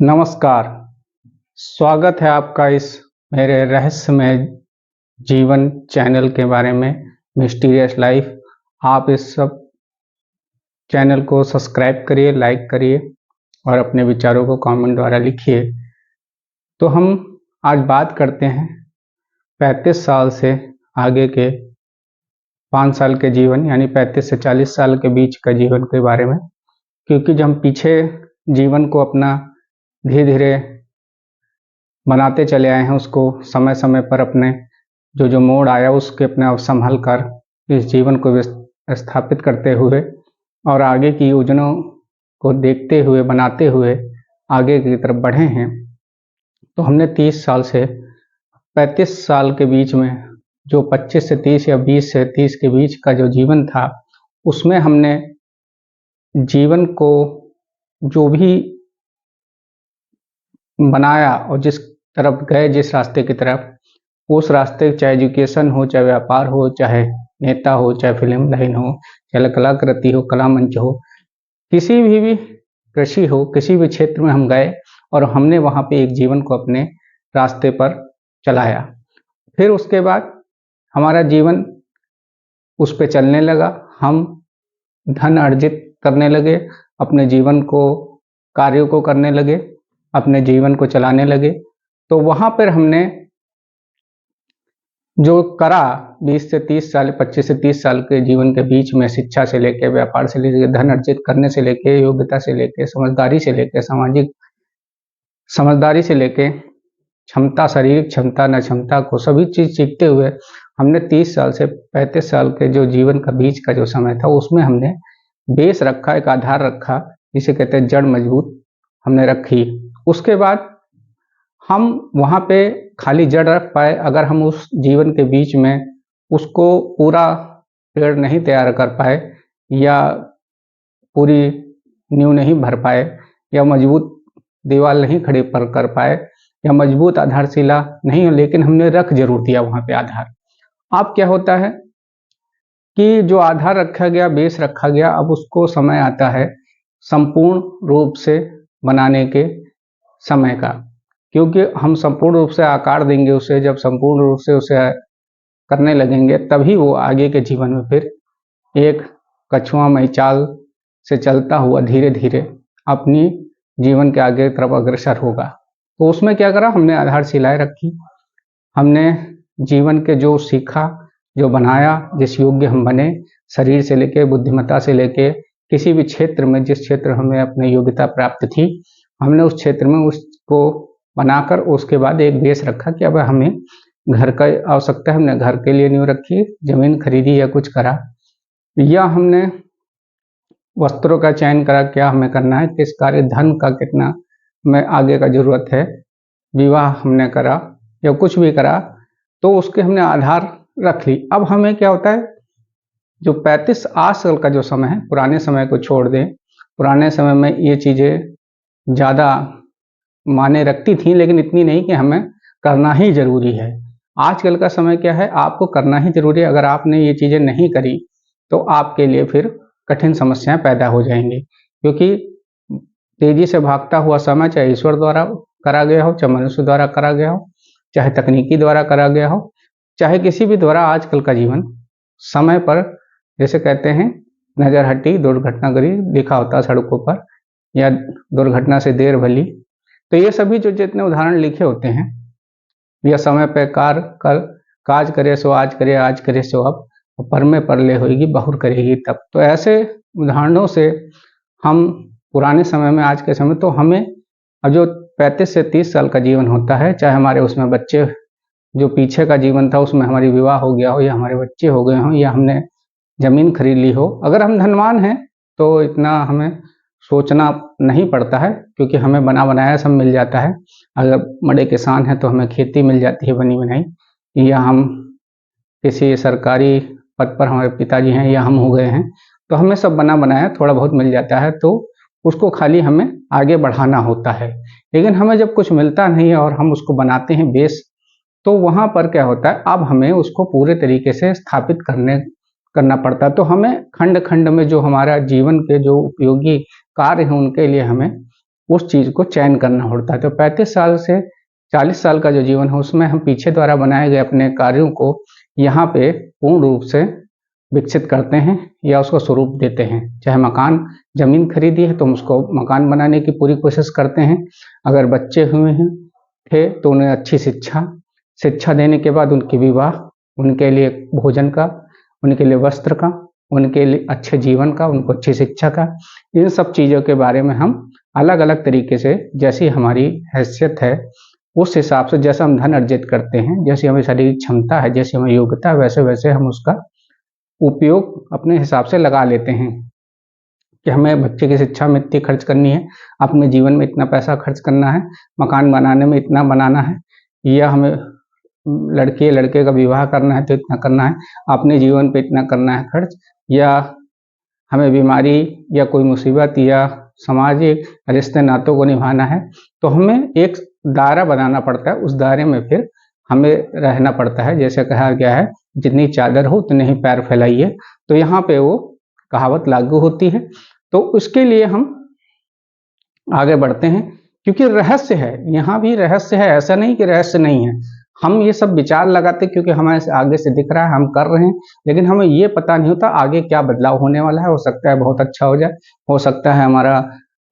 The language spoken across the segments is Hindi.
नमस्कार। स्वागत है आपका इस मेरे रहस्यमय जीवन चैनल के बारे में, मिस्टीरियस लाइफ। आप इस सब चैनल को सब्सक्राइब करिए, लाइक करिए और अपने विचारों को कमेंट द्वारा लिखिए। तो हम आज बात करते हैं 35 साल से आगे के 5 साल के जीवन, यानी 35 से 40 साल के बीच का जीवन के बारे में। क्योंकि जब हम पीछे जीवन को अपना धीरे धीरे बनाते चले आए हैं, उसको समय समय पर अपने जो मोड़ आया उसके अपने आप संभल कर इस जीवन को स्थापित करते हुए और आगे की योजनाओं को देखते हुए बनाते हुए आगे की तरफ बढ़े हैं। तो हमने 30 साल से 35 साल के बीच में जो 25 से 30 या 20 से 30 के बीच का जो जीवन था, उसमें हमने जीवन को जो भी बनाया और जिस तरफ गए, जिस रास्ते की तरफ, उस रास्ते चाहे एजुकेशन हो, चाहे व्यापार हो, चाहे नेता हो, चाहे फिल्म लाइन हो, चाहे कलाकृति हो, कला मंच हो, किसी भी कृषि हो, किसी भी क्षेत्र में हम गए और हमने वहाँ पे एक जीवन को अपने रास्ते पर चलाया। फिर उसके बाद हमारा जीवन उस पे चलने लगा, हम धन अर्जित करने लगे, अपने जीवन को कार्यों को करने लगे, अपने जीवन को चलाने लगे। तो वहाँ पर हमने जो करा 20 से 30 साल, 25 से 30 साल के जीवन के बीच में, शिक्षा से लेके, व्यापार से लेके, धन अर्जित करने से लेके, योग्यता से लेके, समझदारी से लेके, सामाजिक समझदारी से लेके, क्षमता, शारीरिक क्षमता, न क्षमता को सभी चीज़ सीखते हुए हमने 30 साल से 35 साल के जो जीवन का बीच का जो समय था, उसमें हमने बेस रखा, एक आधार रखा, जिसे कहते हैं जड़ मजबूत हमने रखी। उसके बाद हम वहाँ पे खाली जड़ रख पाए, अगर हम उस जीवन के बीच में उसको पूरा पेड़ नहीं तैयार कर पाए या पूरी नींव नहीं भर पाए या मजबूत दीवार नहीं खड़ी कर पाए या मजबूत आधारशिला नहीं हो, लेकिन हमने रख जरूर दिया वहाँ पे आधार। अब क्या होता है कि जो आधार रखा गया, बेस रखा गया, अब उसको समय आता है संपूर्ण रूप से बनाने के समय का। क्योंकि हम संपूर्ण रूप से आकार देंगे उसे, जब संपूर्ण रूप से उसे करने लगेंगे, तभी वो आगे के जीवन में फिर एक कछुआमय चाल से चलता हुआ धीरे धीरे अपनी जीवन के आगे तरफ अग्रसर होगा। तो उसमें क्या करा, हमने आधारशिलाएं रखी, हमने जीवन के जो सीखा, जो बनाया, जिस योग्य हम बने, शरीर से लेके, बुद्धिमत्ता से लेके, किसी भी क्षेत्र में जिस क्षेत्र हमें अपनी योग्यता प्राप्त थी, हमने उस क्षेत्र में उसको बनाकर उसके बाद एक बेस रखा कि अब हमें घर का आवश्यकता है, हमने घर के लिए नींव रखी, जमीन खरीदी या कुछ करा, या हमने वस्त्रों का चयन करा, क्या हमें करना है, किस कार्य, धन का कितना में आगे का जरूरत है, विवाह हमने करा या कुछ भी करा, तो उसके हमने आधार रख ली। अब हमें क्या होता है, जो 35 साल का जो समय है, पुराने समय को छोड़ दें। पुराने समय में ये चीज़ें ज़्यादा माने रखती थी, लेकिन इतनी नहीं कि हमें करना ही जरूरी है। आजकल का समय क्या है, आपको करना ही जरूरी है। अगर आपने ये चीज़ें नहीं करी तो आपके लिए फिर कठिन समस्याएं पैदा हो जाएंगी। क्योंकि तेजी से भागता हुआ समय, चाहे ईश्वर द्वारा करा गया हो, चाहे मनुष्य द्वारा करा गया हो, चाहे तकनीकी द्वारा करा गया हो, चाहे किसी भी द्वारा, आजकल का जीवन समय पर, जैसे कहते हैं, नजर हटी दुर्घटना गरी, लिखा होता है सड़कों पर, या दुर्घटना से देर भली। तो ये सभी जो जितने उदाहरण लिखे होते हैं, या समय पे काज करे सो आज करे, आज करे सो अब, पर में परले होगी, बहुर करेगी तब। तो ऐसे उदाहरणों से हम पुराने समय में, आज के समय, तो हमें जो 35 से 30 साल का जीवन होता है, चाहे हमारे उसमें बच्चे, जो पीछे का जीवन था उसमें हमारी विवाह हो गया हो, या हमारे बच्चे हो गए हों, या हमने जमीन खरीद ली हो, अगर हम धनवान हैं तो इतना हमें सोचना नहीं पड़ता है, क्योंकि हमें बना बनाया सब मिल जाता है। अगर बड़े किसान हैं तो हमें खेती मिल जाती है बनी बनाई, या हम किसी सरकारी पद पर हमारे पिताजी हैं या हम हो गए हैं, तो हमें सब बना बनाया थोड़ा बहुत मिल जाता है, तो उसको खाली हमें आगे बढ़ाना होता है। लेकिन हमें जब कुछ मिलता नहीं है और हम उसको बनाते हैं बेस, तो वहाँ पर क्या होता है, अब हमें उसको पूरे तरीके से स्थापित करना पड़ता है। तो हमें खंड खंड में जो हमारा जीवन के जो उपयोगी कार्य हैं, उनके लिए हमें उस चीज़ को चयन करना होता है। तो 35 साल से 40 साल का जो जीवन है उसमें हम पीछे द्वारा बनाए गए अपने कार्यों को यहाँ पे पूर्ण रूप से विकसित करते हैं या उसको स्वरूप देते हैं। चाहे मकान ज़मीन खरीदी है तो हम उसको मकान बनाने की पूरी कोशिश करते हैं। अगर बच्चे हुए हैं थे तो उन्हें अच्छी शिक्षा देने के बाद उनके विवाह, उनके लिए भोजन का, उनके लिए वस्त्र का, उनके लिए अच्छे जीवन का, उनको अच्छी शिक्षा का, इन सब चीज़ों के बारे में हम अलग अलग तरीके से जैसी हमारी हैसियत है उस हिसाब से, जैसा हम धन अर्जित करते हैं, जैसी हमें शारीरिक क्षमता है, जैसी हमें योग्यता है, वैसे वैसे हम उसका उपयोग अपने हिसाब से लगा लेते हैं कि हमें बच्चे की शिक्षा में इतनी खर्च करनी है, अपने जीवन में इतना पैसा खर्च करना है, मकान बनाने में इतना बनाना है, या हमें लड़के लड़के का विवाह करना है तो इतना करना है, अपने जीवन पे इतना करना है खर्च, या हमें बीमारी या कोई मुसीबत या सामाजिक रिश्ते नातों को निभाना है, तो हमें एक दायरा बनाना पड़ता है। उस दायरे में फिर हमें रहना पड़ता है। जैसे कहा गया है, जितनी चादर हो उतने ही पैर फैलाइए, तो यहाँ पे वो कहावत लागू होती है। तो उसके लिए हम आगे बढ़ते हैं, क्योंकि रहस्य है, यहाँ भी रहस्य है, ऐसा नहीं कि रहस्य नहीं है। हम ये सब विचार लगाते क्योंकि हमें आगे से दिख रहा है, हम कर रहे हैं, लेकिन हमें ये पता नहीं होता आगे क्या बदलाव होने वाला है। हो सकता है बहुत अच्छा हो जाए, हो सकता है हमारा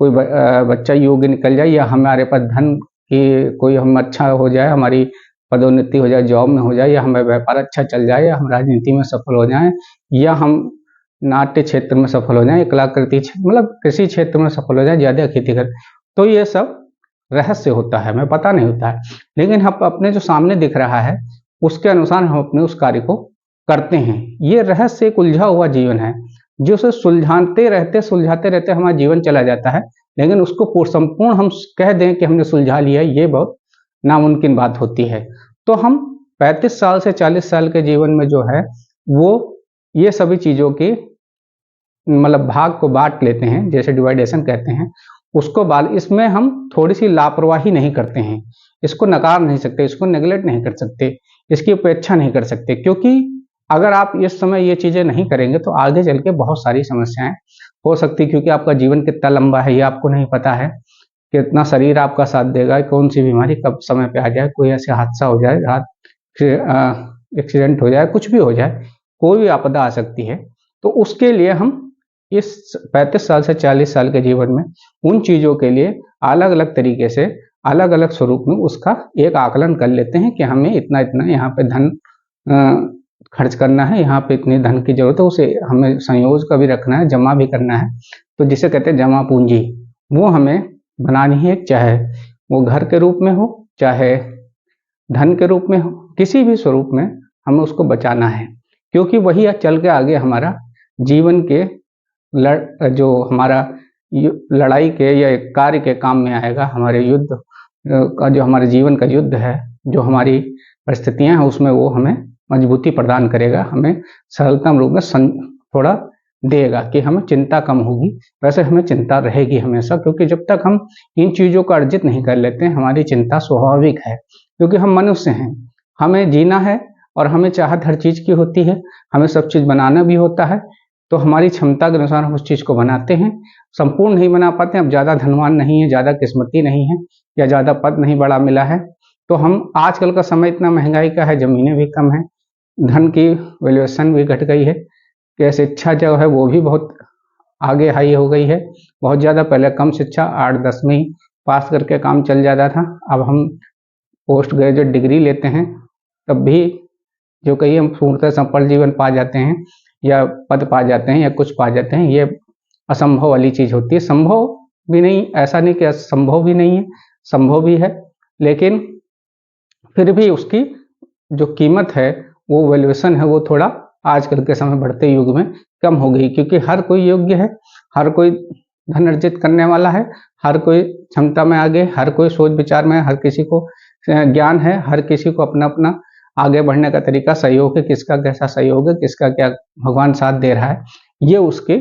कोई बच्चा योग्य निकल जाए, या हमारे पास धन की कोई हम अच्छा हो जाए, हमारी पदोन्नति हो जाए, जॉब में हो जाए, या हमें व्यापार अच्छा चल जाए, या हम राजनीति में सफल हो जाएं, या हम नाट्य क्षेत्र में सफल हो जाए, कलाकृति मतलब कृषि क्षेत्र में सफल हो जाए, ज़्यादा खेती कर, तो ये सब रहस्य होता है, हमें पता नहीं होता है। लेकिन हम अपने जो सामने दिख रहा है उसके अनुसार हम अपने उस कार्य को करते हैं। ये रहस्य एक उलझा हुआ जीवन है, जो उसे सुलझाते रहते हमारा जीवन चला जाता है, लेकिन उसको संपूर्ण हम कह दें कि हमने सुलझा लिया, ये बहुत नामुमकिन बात होती है। तो हम 35 साल से 40 साल के जीवन में जो है वो ये सभी चीज़ों की मतलब भाग को बांट लेते हैं, जैसे डिवाइडेशन कहते हैं उसको। इसमें हम थोड़ी सी लापरवाही नहीं करते हैं, इसको नकार नहीं सकते, इसको नेगलेक्ट नहीं कर सकते, इसकी उपेक्षा नहीं कर सकते, क्योंकि अगर आप इस समय ये चीज़ें नहीं करेंगे तो आगे चल के बहुत सारी समस्याएं हो सकती, क्योंकि आपका जीवन कितना लंबा है ये आपको नहीं पता है, कितना शरीर आपका साथ देगा, कौन सी बीमारी कब समय पे आ जाए, कोई ऐसे हादसा हो जाए, एक्सीडेंट हो जाए, कुछ भी हो जाए, कोई भी आपदा आ सकती है। तो उसके लिए हम इस 35 साल से 40 साल के जीवन में उन चीज़ों के लिए अलग अलग तरीके से अलग अलग स्वरूप में उसका एक आकलन कर लेते हैं कि हमें इतना इतना यहाँ पे धन खर्च करना है, यहाँ पे इतने धन की जरूरत है, उसे हमें संयोज का भी रखना है, जमा भी करना है। तो जिसे कहते हैं जमा पूंजी, वो हमें बनानी है, चाहे वो घर के रूप में हो, चाहे धन के रूप में हो, किसी भी स्वरूप में हमें उसको बचाना है, क्योंकि वही चल के आगे हमारा जीवन के जो हमारा लड़ाई के या कार्य के काम में आएगा। हमारे युद्ध का जो हमारे जीवन का युद्ध है, जो हमारी परिस्थितियां हैं, उसमें वो हमें मजबूती प्रदान करेगा, हमें सरलतम रूप में थोड़ा देगा कि हमें चिंता कम होगी। वैसे हमें चिंता रहेगी हमेशा, क्योंकि जब तक हम इन चीज़ों को अर्जित नहीं कर लेते हैं हमारी चिंता स्वाभाविक है, क्योंकि हम मनुष्य हैं, हमें जीना है और हमें चाहत हर चीज़ की होती है, हमें सब चीज़ बनाना भी होता है। तो हमारी क्षमता के अनुसार हम उस चीज़ को बनाते हैं, संपूर्ण नहीं बना पाते। अब ज़्यादा धनवान नहीं है, ज़्यादा किस्मती नहीं है, या ज़्यादा पद नहीं बड़ा मिला है, तो हम आजकल का समय इतना महंगाई का है, ज़मीनें भी कम है, धन की वैल्यूएशन भी घट गई है, कि शिक्षा जो है वो भी बहुत आगे हाई हो गई है, बहुत ज़्यादा। पहले कम शिक्षा 8-10 पास करके काम चल जाता था, अब हम पोस्ट ग्रेजुएट डिग्री लेते हैं तब भी जो कहिए हम पूर्णतः सफल जीवन पा जाते हैं, या पद पा जाते हैं, या कुछ पा जाते हैं। ये असंभव वाली चीज़ होती है। संभव भी नहीं, ऐसा नहीं कि असंभव भी नहीं है, संभव भी है, लेकिन फिर भी उसकी जो कीमत है, वो वैल्यूएशन है, वो थोड़ा आजकल के समय बढ़ते युग में कम हो गई, क्योंकि हर कोई योग्य है, हर कोई धन अर्जित करने वाला है, हर कोई क्षमता में आगे, हर कोई सोच विचार में, हर किसी को ज्ञान है, हर किसी को अपना अपना आगे बढ़ने का तरीका, सहयोग है, किसका कैसा सहयोग है, किसका क्या भगवान साथ दे रहा है, ये उसकी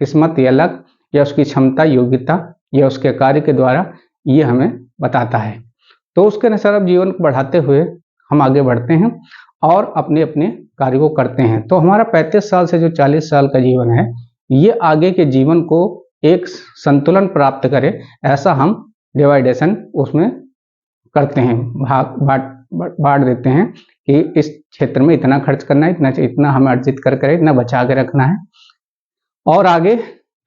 किस्मत या लक या उसकी क्षमता, योग्यता या उसके कार्य के द्वारा ये हमें बताता है। तो उसके अनुसार अब जीवन को बढ़ाते हुए हम आगे बढ़ते हैं और अपने अपने कार्य को करते हैं। तो हमारा 35 साल से जो 40 साल का जीवन है, ये आगे के जीवन को एक संतुलन प्राप्त करे, ऐसा हम डिवाइडेशन उसमें करते हैं, भाग बांट देते हैं कि इस क्षेत्र में इतना खर्च करना है, इतना हमें अर्जित कर इतना बचा के रखना है, और आगे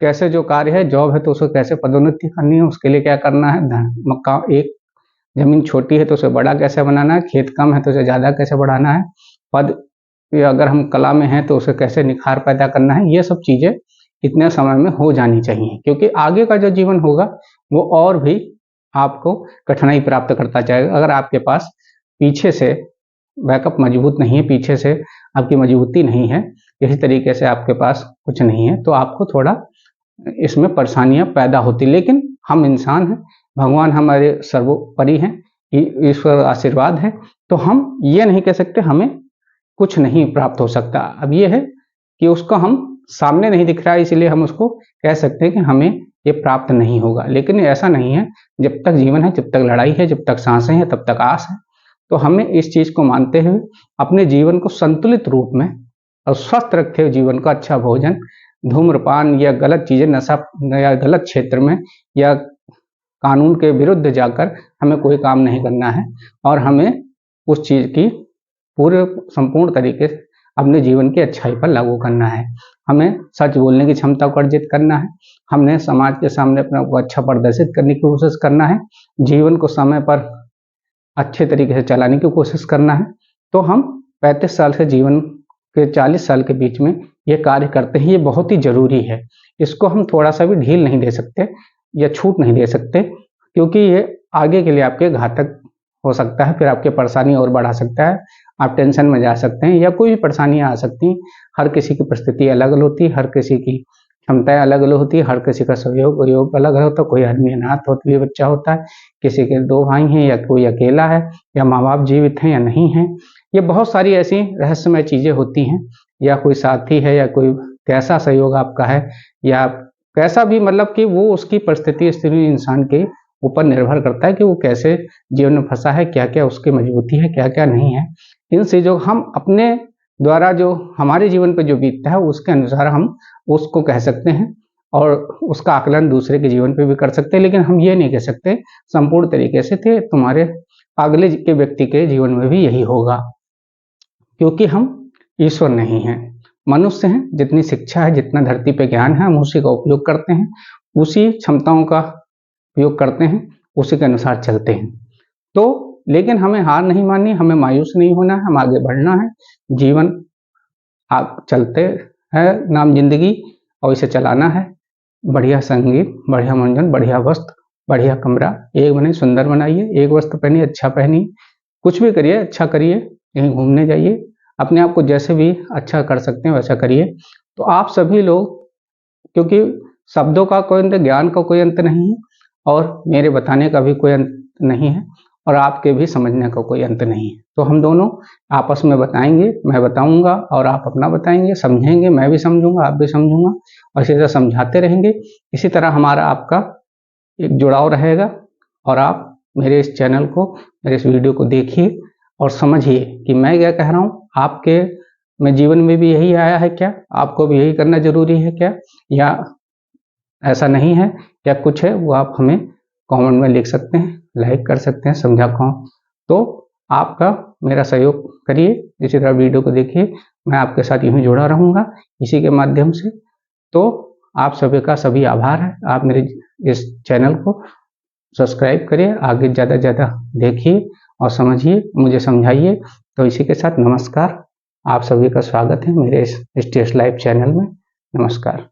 कैसे जो कार्य है, जॉब है तो उसको कैसे पदोन्नति करनी है, उसके लिए क्या करना है, मक्का एक जमीन छोटी है तो उसे बड़ा कैसे बनाना है, खेत कम है तो उसे ज़्यादा कैसे बढ़ाना है, पद अगर हम कला में हैं तो उसे कैसे निखार पैदा करना है, ये सब चीज़ें इतने समय में हो जानी चाहिए, क्योंकि आगे का जो जीवन होगा वो और भी आपको कठिनाई प्राप्त करता जाएगा। अगर आपके पास पीछे से बैकअप मजबूत नहीं है, पीछे से आपकी मजबूती नहीं है, इसी तरीके से आपके पास कुछ नहीं है, तो आपको थोड़ा इसमें परेशानियां पैदा होती। लेकिन हम इंसान हैं, भगवान हमारे सर्वोपरि हैं, ईश्वर आशीर्वाद है, तो हम ये नहीं कह सकते हमें कुछ नहीं प्राप्त हो सकता। अब ये है कि उसको हम सामने नहीं दिख रहा है, इसलिए हम उसको कह सकते हैं कि हमें ये प्राप्त नहीं होगा, लेकिन ऐसा नहीं है। जब तक जीवन है, जब तक लड़ाई है, जब तक सांसें हैं, तब तक आस है। तो हमें इस चीज को मानते हुए अपने जीवन को संतुलित रूप में और स्वस्थ रखते हुए जीवन को, अच्छा भोजन, धूम्रपान या गलत चीजें, नशा या गलत क्षेत्र में या कानून के विरुद्ध जाकर हमें कोई काम नहीं करना है, और हमें उस चीज की पूरे संपूर्ण तरीके से अपने जीवन की अच्छाई पर लागू करना है। हमें सच बोलने की क्षमता को अर्जित करना है, हमने समाज के सामने अपना को अच्छा प्रदर्शित करने की कोशिश करना है, जीवन को समय पर अच्छे तरीके से चलाने की कोशिश करना है। तो हम 35 साल से जीवन के 40 साल के बीच में ये कार्य करते हैं, ये बहुत ही जरूरी है। इसको हम थोड़ा सा भी ढील नहीं दे सकते या छूट नहीं दे सकते, क्योंकि ये आगे के लिए आपके घातक हो सकता है, फिर आपकी परेशानी और बढ़ा सकता है, आप टेंशन में जा सकते हैं या कोई भी परेशानियां आ सकती हैं। हर किसी की परिस्थिति अलग अलग होती है, हर किसी की क्षमताएं अलग अलग होती है, हर किसी का सहयोग अलग अलग होता है। कोई आदमी अनाथ होता है, बच्चा होता है, किसी के 2 भाई हैं या कोई अकेला है, या माँ बाप जीवित हैं या नहीं है, ये बहुत सारी ऐसी रहस्यमय चीजें होती हैं, या कोई साथी है, या कोई कैसा सहयोग आपका है, या कैसा भी, मतलब कि वो उसकी परिस्थिति स्थिति इंसान के ऊपर निर्भर करता है कि वो कैसे जीवन में फंसा है, क्या क्या उसकी मजबूती है, क्या क्या नहीं है। इन चीजों हम अपने द्वारा जो हमारे जीवन पर जो बीतता है उसके अनुसार हम उसको कह सकते हैं, और उसका आकलन दूसरे के जीवन पे भी कर सकते हैं, लेकिन हम ये नहीं कह सकते संपूर्ण तरीके से थे तुम्हारे अगले के व्यक्ति के जीवन में भी यही होगा, क्योंकि हम ईश्वर नहीं हैं, मनुष्य हैं। जितनी शिक्षा है, जितना धरती पे ज्ञान है, हम उसी का उपयोग करते हैं, उसी क्षमताओं का उपयोग करते हैं, उसी के अनुसार चलते हैं। तो लेकिन हमें हार नहीं माननी, हमें मायूस नहीं होना है, हम आगे बढ़ना है। जीवन आप चलते हैं, नाम जिंदगी, और इसे चलाना है। बढ़िया संगीत, बढ़िया मनोरंजन, बढ़िया वस्त्र, बढ़िया कमरा, एक बने सुंदर बनाइए, एक वस्त्र पहनिए, अच्छा पहनिए, कुछ भी करिए अच्छा करिए, कहीं घूमने जाइए, अपने आप को जैसे भी अच्छा कर सकते हैं वैसा करिए। तो आप सभी लोग, क्योंकि शब्दों का कोई अंत, ज्ञान का कोई अंत नहीं है, और मेरे बताने का भी कोई अंत नहीं है, और आपके भी समझने का कोई अंत नहीं है। तो हम दोनों आपस में बताएंगे, मैं बताऊंगा और आप अपना बताएंगे, समझेंगे, मैं भी समझूंगा, आप भी समझूंगा, और इसी तरह समझाते रहेंगे। इसी तरह हमारा आपका एक जुड़ाव रहेगा, और आप मेरे इस चैनल को, मेरे इस वीडियो को देखिए और समझिए कि मैं क्या कह रहा हूँ। आपके में जीवन में भी यही आया है क्या, आपको भी यही करना जरूरी है क्या, या ऐसा नहीं है, या कुछ है, वो आप हमें कमेंट में लिख सकते हैं, लाइक कर सकते हैं, समझा पाऊँ तो आपका मेरा सहयोग करिए। इसी तरह वीडियो को देखिए, मैं आपके साथ यूं ही जुड़ा रहूँगा इसी के माध्यम से। तो आप सभी का सभी आभार है, आप मेरे इस चैनल को सब्सक्राइब करिए, आगे ज़्यादा से ज़्यादा देखिए और समझिए, मुझे समझाइए। तो इसी के साथ नमस्कार, आप सभी का स्वागत है मेरे इस स्टेज लाइव चैनल में। नमस्कार।